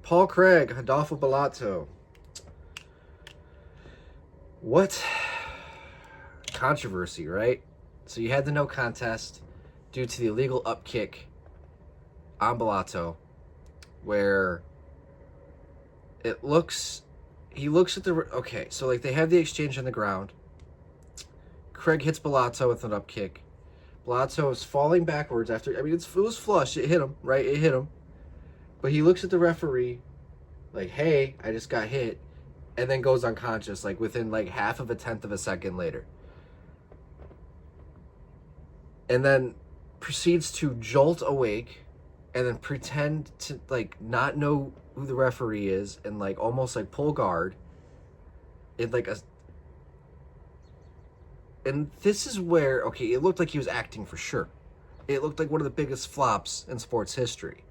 Paul Craig, Rodolfo Bellato. What controversy, right? So you had the no contest due to the illegal upkick on Bellato, where he looks at the, okay, so like they have the exchange on the ground. Craig hits Bellato with an upkick. Bellato is falling backwards after, it was flush, it hit him, right? It hit him. But he looks at the referee like, hey, I just got hit, and then goes unconscious, like within like half of a tenth of a second later. And then proceeds to jolt awake and then pretend to like not know who the referee is and like almost like pull guard in like a, and this is where, okay, it looked like he was acting for sure. It looked like one of the biggest flops in sports history.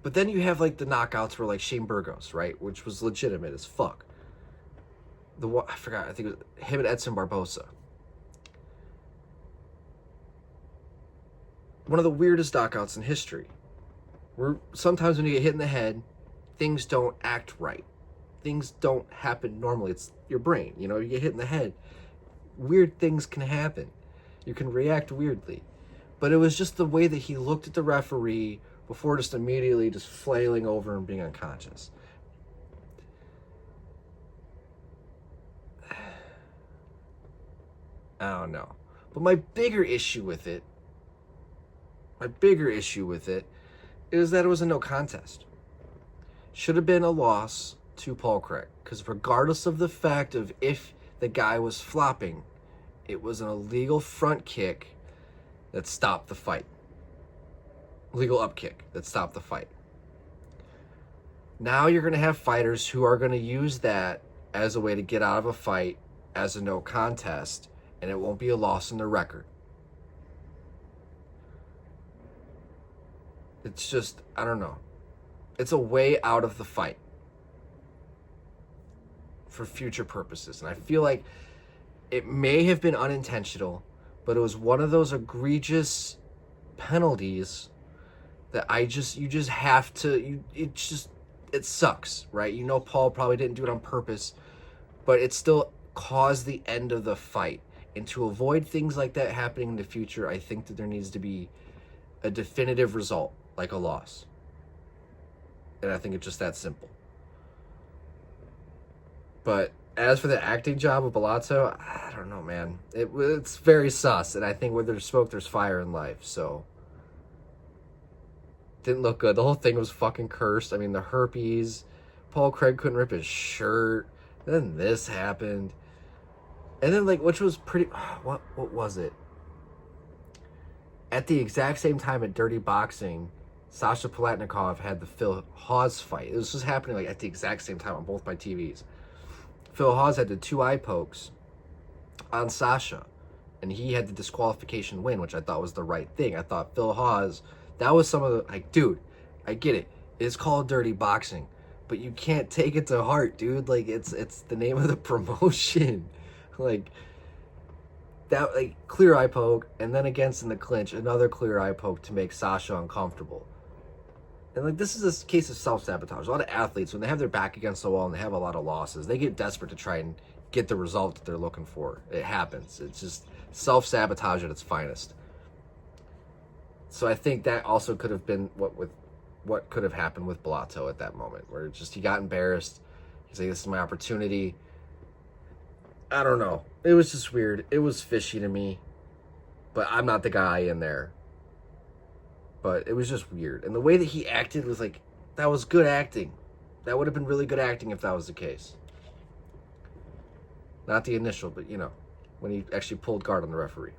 But then you have like the knockouts where like Shane Burgos, right, which was legitimate as fuck. I forgot, I think it was him and Edson Barbosa. One of the weirdest knockouts in history. Where sometimes when you get hit in the head, things don't act right. Things don't happen normally. It's your brain, you get hit in the head. Weird things can happen. You can react weirdly. But it was just the way that he looked at the referee before just immediately just flailing over and being unconscious. I don't know. But my bigger issue with it is that it was a no contest. Should have been a loss to Paul Craig. Because regardless of the fact of if the guy was flopping, it was an illegal front kick that stopped the fight. Legal up kick that stopped the fight. Now you're going to have fighters who are going to use that as a way to get out of a fight as a no contest, and it won't be a loss in the record. It's just, I don't know. It's a way out of the fight for future purposes. And I feel like it may have been unintentional, but it was one of those egregious penalties that you just have to, it sucks, right? Paul probably didn't do it on purpose, but it still caused the end of the fight. And to avoid things like that happening in the future, I think that there needs to be a definitive result, like a loss. And I think it's just that simple. But as for the acting job of Bellato, I don't know, man. It's very sus, and I think where there's smoke, there's fire in life, so didn't look good. The whole thing was fucking cursed. The herpes. Paul Craig couldn't rip his shirt. And then this happened. And then, which was pretty... What was it? At the exact same time at Dirty Boxing, Sasha Palatnikov had the Phil Hawes fight. This was happening, at the exact same time on both my TVs. Phil Hawes had the 2 eye pokes on Sasha. And he had the disqualification win, which I thought was the right thing. I thought Phil Hawes... That was some of the, dude, I get it. It's called Dirty Boxing, but you can't take it to heart, dude. It's the name of the promotion. That, clear eye poke, and then against in the clinch, another clear eye poke to make Sasha uncomfortable. And, this is a case of self-sabotage. A lot of athletes, when they have their back against the wall and they have a lot of losses, they get desperate to try and get the result that they're looking for. It happens. It's just self-sabotage at its finest. So I think that also could have been what could have happened with Bellato at that moment, where he got embarrassed. He's like, this is my opportunity. I don't know. It was just weird. It was fishy to me. But I'm not the guy in there. But it was just weird. And the way that he acted was that was good acting. That would have been really good acting if that was the case. Not the initial, but when he actually pulled guard on the referee.